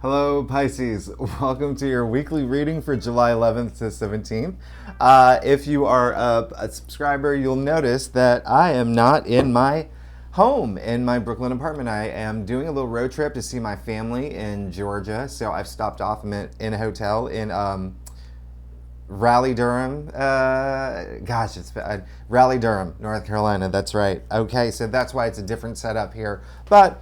Hello, Pisces. Welcome to your weekly reading for July 11th to 17th. If you are a subscriber, you'll notice that I am not in my home in my Brooklyn apartment. I am doing a little road trip to see my family in Georgia. So I've stopped off in a hotel in Raleigh, Durham. It's Raleigh, Durham, North Carolina. That's right. Okay, so that's why it's a different setup here. But,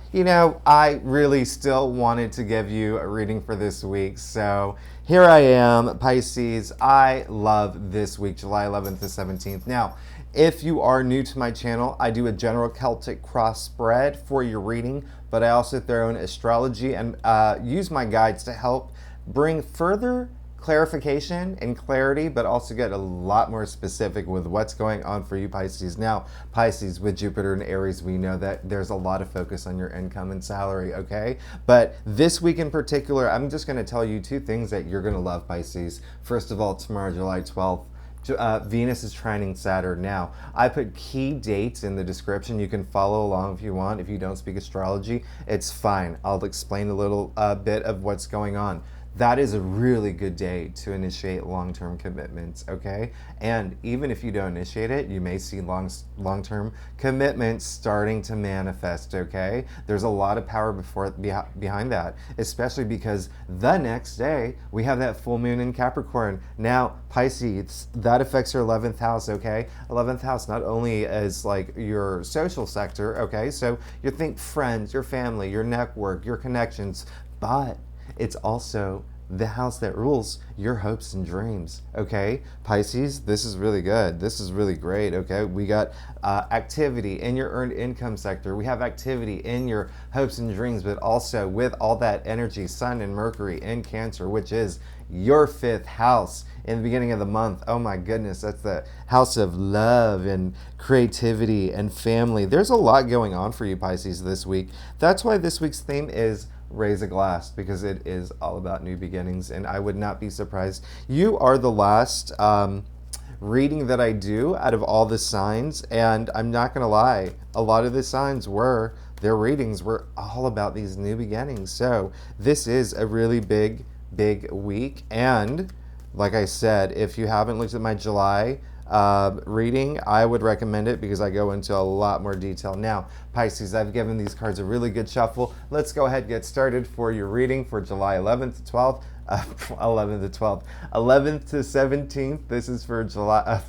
I really still wanted to give you a reading for this week. So here I am, Pisces. I love this week, July 11th to 17th. Now, if you are new to my channel, I do a general Celtic cross spread for your reading, but I also throw in astrology and use my guides to help bring further clarification and clarity, but also get a lot more specific with what's going on for you, Pisces. Now, Pisces, with Jupiter and Aries, we know that there's a lot of focus on your income and salary, okay? But this week in particular, I'm just going to tell you two things that you're going to love, Pisces. First of all, tomorrow, July 12th, Venus is trining Saturn. Now, I put key dates in the description. You can follow along if you want. If you don't speak astrology, it's fine. I'll explain a little bit of what's going on. That is a really good day to initiate long-term commitments, okay? And even if you don't initiate it, you may see long-term commitments starting to manifest, okay? There's a lot of power behind that, especially because the next day we have that full moon in Capricorn. Now, Pisces, that affects your 11th house, okay? 11th house not only is like your social sector, okay? So you think friends, your family, your network, your connections, but it's also the house that rules your hopes and dreams, okay? Pisces, this is really good. This is really great, okay? We got activity in your earned income sector. We have activity in your hopes and dreams, but also with all that energy, Sun and Mercury in Cancer, which is your 5th house in the beginning of the month. Oh my goodness, that's the house of love and creativity and family. There's a lot going on for you, Pisces, this week. That's why this week's theme is raise a glass, because it is all about new beginnings, and I would not be surprised. You are the last reading that I do out of all the signs, and I'm not gonna lie, a lot of the signs their readings were all about these new beginnings. So this is a really big week, and like I said, if you haven't looked at my July reading, I would recommend it because I go into a lot more detail. Now, Pisces, I've given these cards a really good shuffle. Let's go ahead and get started for your reading for July 11th to 12th. 11th to 12th. 11th to 17th. This is for July.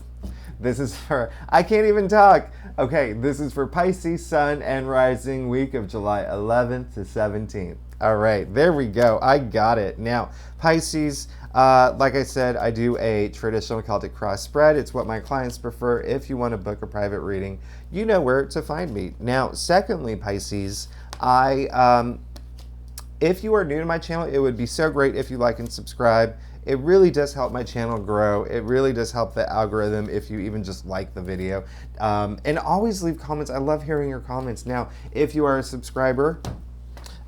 This is for, I can't even talk. Okay, this is for Pisces, Sun, and Rising week of July 11th to 17th. All right, there we go. I got it. Now, Pisces, like I said, I do a traditional Celtic cross spread. It's what my clients prefer. If you want to book a private reading, you know where to find me. Now, secondly, Pisces, if you are new to my channel, it would be so great if you like and subscribe. It really does help my channel grow. It really does help the algorithm if you even just like the video. And always leave comments. I love hearing your comments. Now, if you are a subscriber,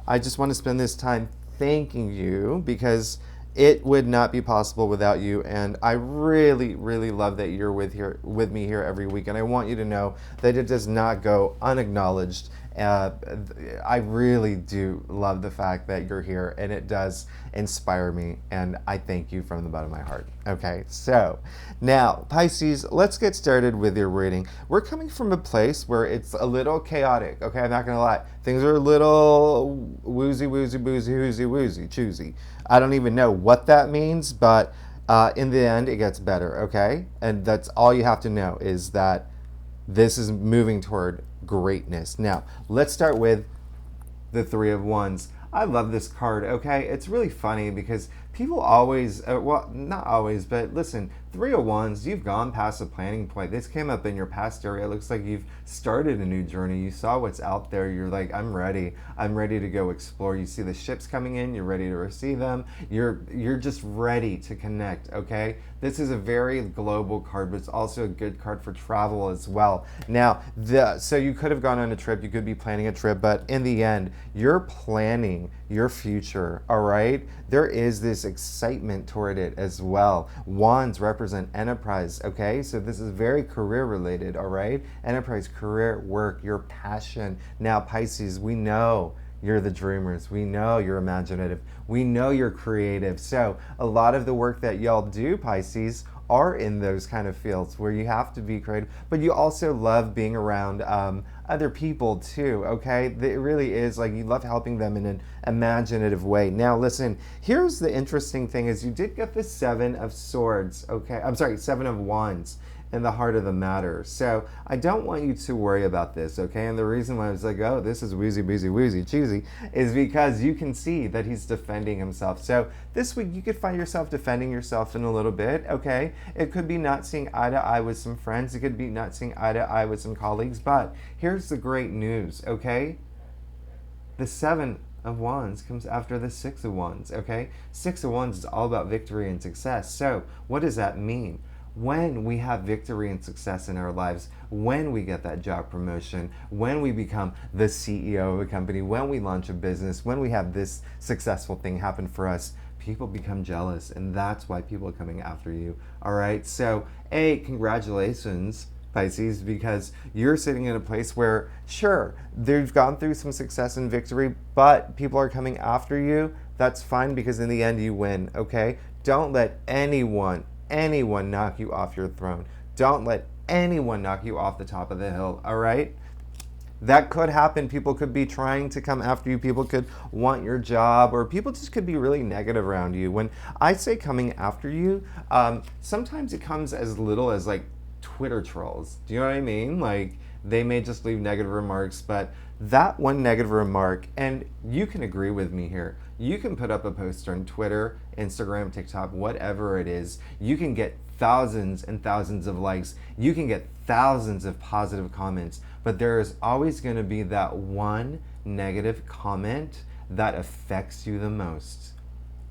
I just want to spend this time thanking you, because it would not be possible without you, and I really, really love that you're with me here every week, and I want you to know that it does not go unacknowledged. I really do love the fact that you're here, and it does inspire me, and I thank you from the bottom of my heart. Okay, so now, Pisces, let's get started with your reading. We're coming from a place where it's a little chaotic, okay? I'm not gonna lie. Things are a little woozy, choosy. I don't even know what that means, but in the end, it gets better, okay? And that's all you have to know, is that this is moving toward greatness. Now, let's start with the Three of Wands. I love this card, okay? It's really funny because people always, well, not always, but listen, Three of Wands, you've gone past the planning point. This came up in your past area. It looks like you've started a new journey. You saw what's out there. You're like, I'm ready. I'm ready to go explore. You see the ships coming in. You're ready to receive them. You're just ready to connect, okay? This is a very global card, but it's also a good card for travel as well. Now, so you could have gone on a trip. You could be planning a trip, but in the end, you're planning your future, all right? There is this excitement toward it as well. Wands represent enterprise, okay? So this is very career related, all right? Enterprise, career, work, your passion. Now, Pisces, we know you're the dreamers. We know you're imaginative. We know you're creative. So a lot of the work that y'all do, Pisces, are in those kind of fields where you have to be creative, but you also love being around other people too, okay? It really is like you love helping them in an imaginative way. Now listen, here's the interesting thing is you did get the Seven of Swords, okay? I'm sorry, Seven of Wands in the heart of the matter. So I don't want you to worry about this, okay? And the reason why I was like, oh, this is woozy, boozy, woozy, cheesy, is because you can see that he's defending himself. So this week you could find yourself defending yourself in a little bit, okay? It could be not seeing eye to eye with some friends. It could be not seeing eye to eye with some colleagues. But here's the great news, okay? The Seven of Wands comes after the Six of Wands, okay? Six of Wands is all about victory and success. So what does that mean? When we have victory and success in our lives, when we get that job promotion, when we become the CEO of a company, when we launch a business, when we have this successful thing happen for us, people become jealous, and that's why people are coming after you. All right, so congratulations, Pisces, because you're sitting in a place where, sure, they've gone through some success and victory, but people are coming after you. That's fine, because in the end you win, okay? Don't let anyone knock you off your throne. Don't let anyone knock you off the top of the hill, all right? That could happen. People could be trying to come after you. People could want your job, or people just could be really negative around you. When I say coming after you, sometimes it comes as little as like Twitter trolls. Do you know what I mean? Like, they may just leave negative remarks, but that one negative remark, and you can agree with me here, you can put up a post on Twitter, Instagram, TikTok, whatever it is, you can get thousands and thousands of likes, you can get thousands of positive comments, but there is always going to be that one negative comment that affects you the most.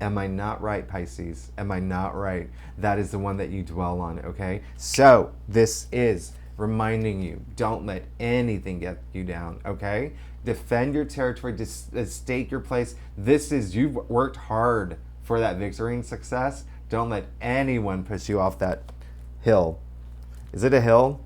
Am I not right, Pisces? Am I not right? That is the one that you dwell on, okay? So this is reminding you, don't let anything get you down, okay? Defend your territory, stake your place. You've worked hard for that victory and success. Don't let anyone push you off that hill. Is it a hill?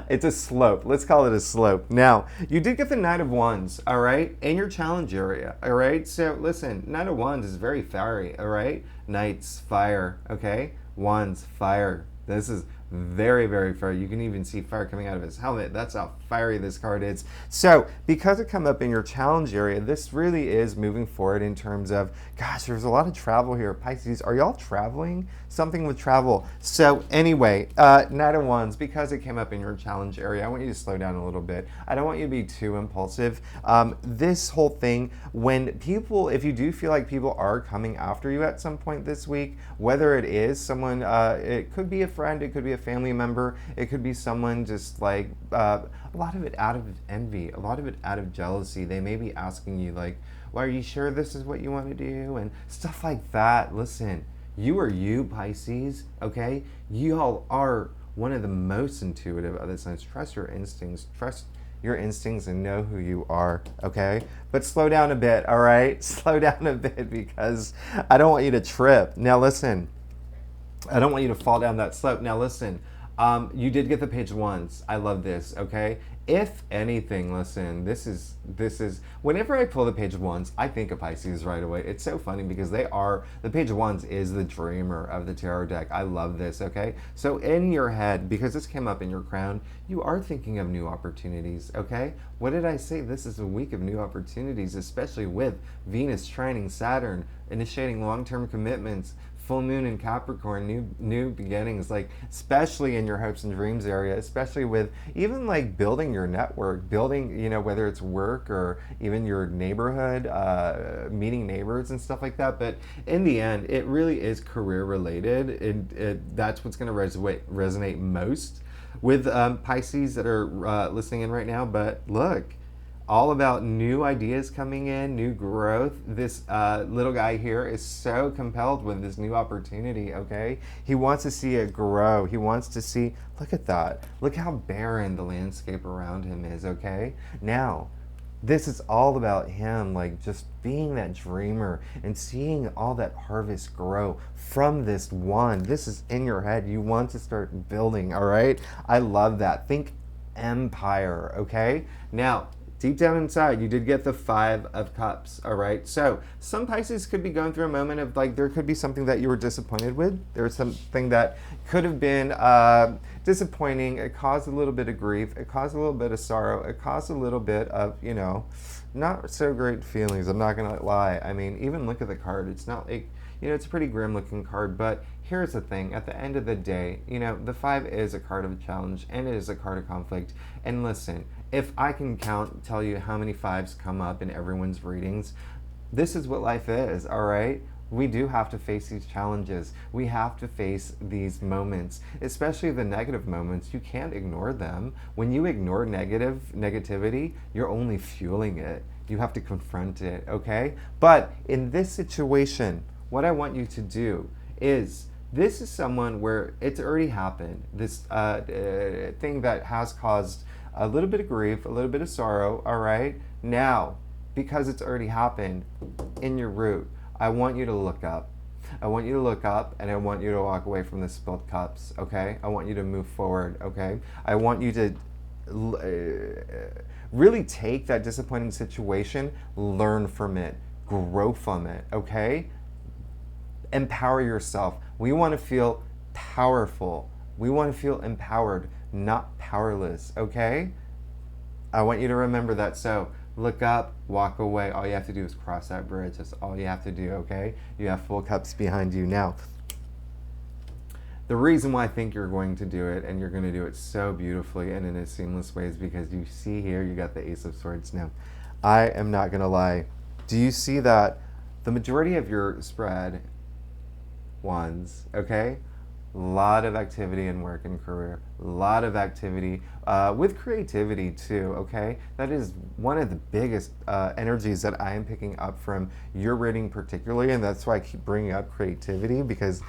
It's a slope. Let's call it a slope. Now, you did get the Knight of Wands, all right, in your challenge area, all right? So listen, Knight of Wands is very fiery, all right? Knights, fire, okay? Wands, fire. This is very, very fiery. You can even see fire coming out of his helmet. That's how fiery this card is. So because it come up in your challenge area, this really is moving forward in terms of, gosh, there's a lot of travel here. Pisces, are y'all traveling? Something with travel. So anyway, Knight of Wands, because it came up in your challenge area, I want you to slow down a little bit. I don't want you to be too impulsive. This whole thing, if you do feel like people are coming after you at some point this week, whether it is someone, it could be a friend, it could be a family member, it could be someone just like, a lot of it out of envy, a lot of it out of jealousy. They may be asking you like, well, are you sure this is what you want to do? And stuff like that. Listen, you are you, Pisces, okay? You all are one of the most intuitive of the signs. Trust your instincts. Trust your instincts and know who you are, okay? But slow down a bit, all right? Slow down a bit, because I don't want you to trip. Now listen, I don't want you to fall down that slope. Now listen, you did get the Page of Wands. I love this, okay? If anything, listen, this is, whenever I pull the Page of Wands, I think of Pisces right away. It's so funny because the Page of Wands is the dreamer of the tarot deck. I love this, okay? So in your head, because this came up in your crown, you are thinking of new opportunities, okay? What did I say? This is a week of new opportunities, especially with Venus trining Saturn, initiating long-term commitments, full moon in Capricorn, new beginnings, like especially in your hopes and dreams area, especially with even like building your network, building, whether it's work or even your neighborhood, meeting neighbors and stuff like that. But in the end, it really is career related. That's what's going to resonate most with Pisces that are listening in right now. But look, all about new ideas coming in, new growth. This little guy here is so compelled with this new opportunity, okay? He wants to see it grow. He wants to see, look at that. Look how barren the landscape around him is, okay? Now, this is all about him, like just being that dreamer and seeing all that harvest grow from this one. This is in your head. You want to start building, all right? I love that. Think empire, okay? Now, deep down inside, you did get the Five of Cups, all right? So some Pisces could be going through a moment of like, there could be something that you were disappointed with. There's something that could have been disappointing. It caused a little bit of grief. It caused a little bit of sorrow. It caused a little bit of, you know, not so great feelings. I'm not going to lie. I mean, even look at the card. It's not like, you know, it's a pretty grim looking card, but here's the thing. At the end of the day, you know, the Five is a card of a challenge and it is a card of conflict. And listen, if I can tell you how many fives come up in everyone's readings, this is what life is, all right? We do have to face these challenges. We have to face these moments, especially the negative moments. You can't ignore them. When you ignore negativity, you're only fueling it. You have to confront it, okay? But in this situation, what I want you to do is, this is someone where it's already happened. This thing that has caused a little bit of grief, a little bit of sorrow, all right? Now, because it's already happened in your root, I want you to look up. I want you to look up and I want you to walk away from the spilled cups, okay? I want you to move forward, okay? I want you to really take that disappointing situation, learn from it, grow from it, okay? Empower yourself. We want to feel powerful. We want to feel empowered, not powerless, okay? I want you to remember that. So look up, walk away. All you have to do is cross that bridge. That's all you have to do, okay? You have full cups behind you. Now, the reason why I think you're going to do it, and you're going to do it so beautifully and in a seamless way, is because you see here, you got the Ace of Swords. Now, I am not going to lie. Do you see that the majority of your spread ones, okay? A lot of activity in work and career, a lot of activity with creativity too, okay? That is one of the biggest energies that I am picking up from your reading particularly, and that's why I keep bringing up creativity, because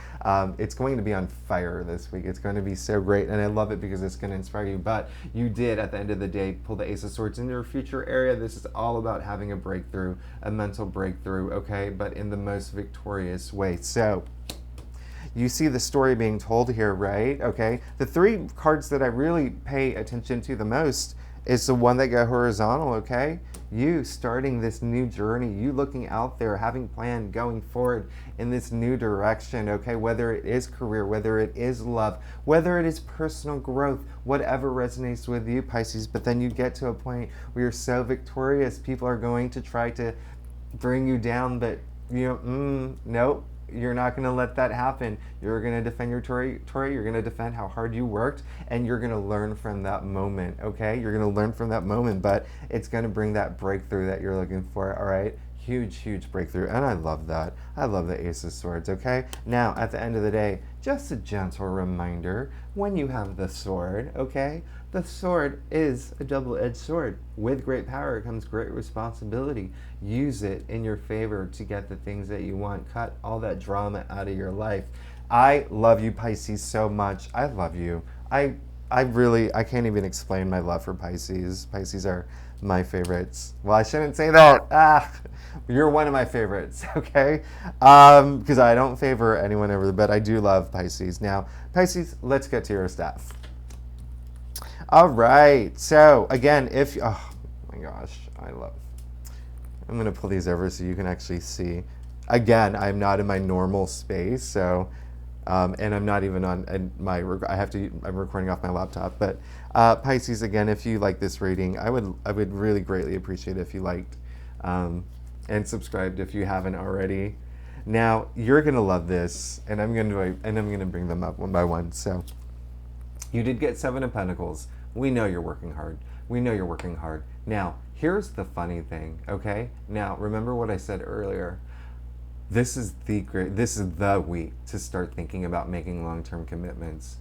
it's going to be on fire this week. It's going to be so great, and I love it because it's going to inspire you. But you did, at the end of the day, pull the Ace of Swords in your future area. This is all about having a breakthrough, a mental breakthrough, okay? But in the most victorious way. So, you see the story being told here, right? Okay. The three cards that I really pay attention to the most is the one that go horizontal, okay? You starting this new journey, you looking out there, having plan, going forward in this new direction, okay? Whether it is career, whether it is love, whether it is personal growth, whatever resonates with you, Pisces. But then you get to a point where you're so victorious, people are going to try to bring you down, but you know, nope. You're not going to let that happen. You're going to defend your territory. You're going to defend how hard you worked, and you're going to learn from that moment, okay? You're going to learn from that moment, but it's going to bring that breakthrough that you're looking for, all right? Huge, huge breakthrough, and I love that. I love the Ace of Swords, okay? Now, at the end of the day, just a gentle reminder, when you have the sword, okay? The sword is a double-edged sword. With great power comes great responsibility. Use it in your favor to get the things that you want. Cut all that drama out of your life. I love you, Pisces, so much. I love you. I can't even explain my love for Pisces. Pisces are my favorites. Well, I shouldn't say that. You're one of my favorites, okay? Because I don't favor anyone over, but I do love Pisces. Now, Pisces, let's get to your stuff. All right. So again, oh my gosh, I'm going to pull these over so you can actually see. Again, I'm not in my normal space, so, and I'm not even on I'm recording off my laptop. But Pisces, again, if you like this reading, I would really greatly appreciate it if you liked and subscribed if you haven't already. Now, you're going to love this, and I'm going to bring them up one by one. So, you did get Seven of Pentacles. We know you're working hard. We know you're working hard. Now, here's the funny thing, okay? Now, remember what I said earlier. This is the week to start thinking about making long-term commitments.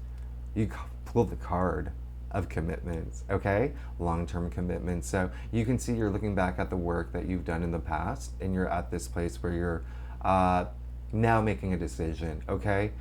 You pull the card of commitments, okay? Long-term commitments. So you can see you're looking back at the work that you've done in the past, and you're at this place where you're now making a decision, okay?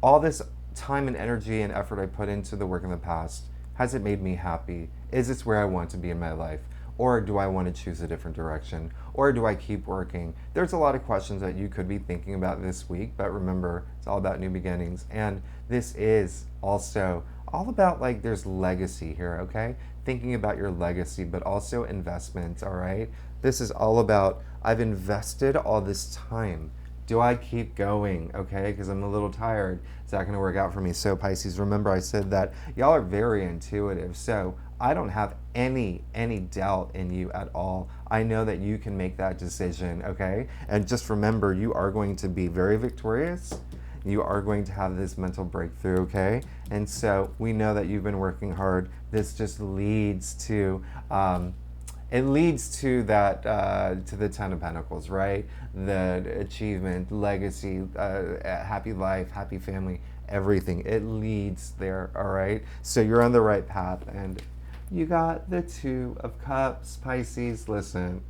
All this time and energy and effort I put into the work in the past, has it made me happy? Is this where I want to be in my life? Or do I want to choose a different direction? Or do I keep working? There's a lot of questions that you could be thinking about this week, but remember, it's all about new beginnings. And this is also all about like there's legacy here, okay? Thinking about your legacy, but also investments, all right? This is all about I've invested all this time. Do I keep going, okay? Because I'm a little tired. Is that going to work out for me? So Pisces, remember I said that y'all are very intuitive. So I don't have any doubt in you at all. I know that you can make that decision, okay? And just remember, you are going to be very victorious. You are going to have this mental breakthrough, okay? And so we know that you've been working hard. This just leads to it leads to that to the Ten of Pentacles, right? The achievement, legacy, happy life, happy family, everything. It leads there, all right? So you're on the right path. And you got the Two of Cups, Pisces. Listen,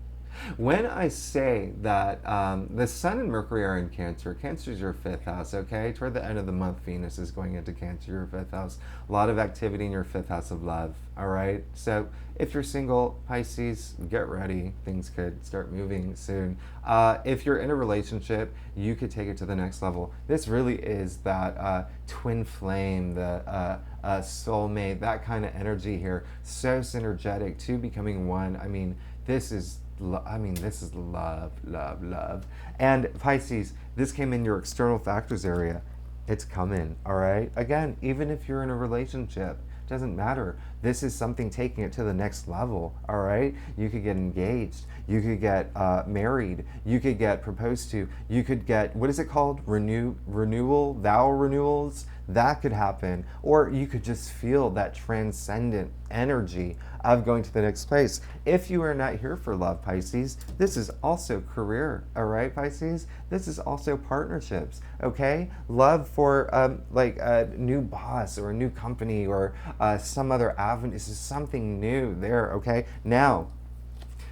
when I say that the Sun and Mercury are in Cancer, Cancer is your fifth house, okay? Toward the end of the month, Venus is going into Cancer, your fifth house. A lot of activity in your fifth house of love, all right? So if you're single, Pisces, get ready. Things could start moving soon. If you're in a relationship, you could take it to the next level. This really is that twin flame, the soulmate, that kind of energy here. So synergetic, two becoming one. I mean, this is love, love, love. And Pisces, this came in your external factors area. It's coming, all right? Again, even if you're in a relationship, doesn't matter. This is something taking it to the next level, all right? You could get engaged. You could get married. You could get proposed to. You could get, what is it called? Renewal, vow renewals. That could happen. Or you could just feel that transcendent energy of going to the next place. If you are not here for love, Pisces, this is also career, all right, Pisces? This is also partnerships, okay? Love for like a new boss or a new company or some other avenue. This is something new there, okay? Now,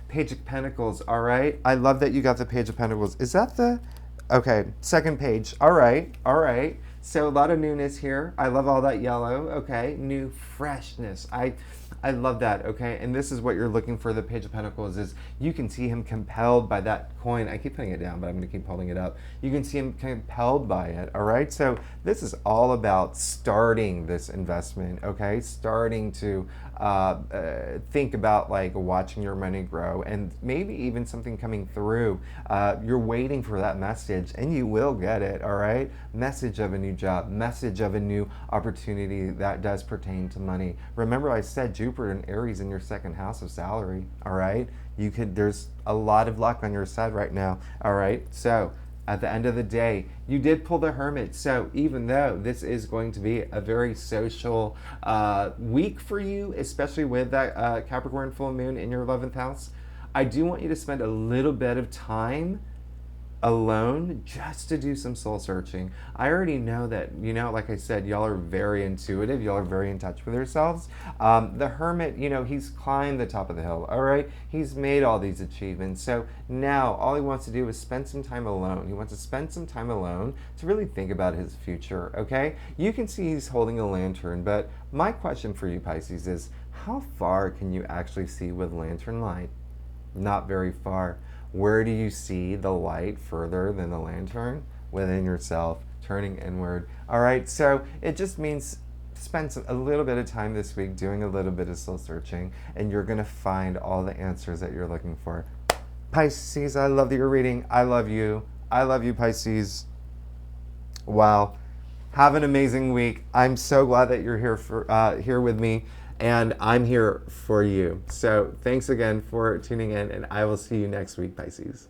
Page of Pentacles, all right? I love that you got the Page of Pentacles. Is that the, okay, second page. All right, all right. So a lot of newness here. I love all that yellow, okay? New freshness. I love that, okay? And this is what you're looking for, the Page of Pentacles, is you can see him compelled by that coin. I keep putting it down, but I'm going to keep holding it up. You can see him compelled by it, all right? So this is all about starting this investment, okay? Starting to think about like watching your money grow and maybe even something coming through. You're waiting for that message and you will get it, all right? Message of a new job, message of a new opportunity that does pertain to money. Remember I said Jupiter and Aries in your second house of salary, all right? There's a lot of luck on your side right now, all right? So at the end of the day, you did pull the Hermit. So even though this is going to be a very social week for you, especially with that Capricorn full moon in your 11th house, I do want you to spend a little bit of time alone just to do some soul searching. I already know that, you know, like I said, y'all are very intuitive. Y'all are very in touch with yourselves. The Hermit, you know, he's climbed the top of the hill, all right? He's made all these achievements. So now all he wants to do is spend some time alone. He wants to spend some time alone to really think about his future, okay? You can see he's holding a lantern, but my question for you, Pisces, is how far can you actually see with lantern light? Not very far. Where do you see the light further than the lantern? Within yourself, turning inward. All right, so it just means spend a little bit of time this week doing a little bit of soul searching, and you're going to find all the answers that you're looking for. Pisces, I love that you're reading. I love you. I love you, Pisces. Wow. Have an amazing week. I'm so glad that you're here with me. And I'm here for you. So thanks again for tuning in, and I will see you next week, Pisces.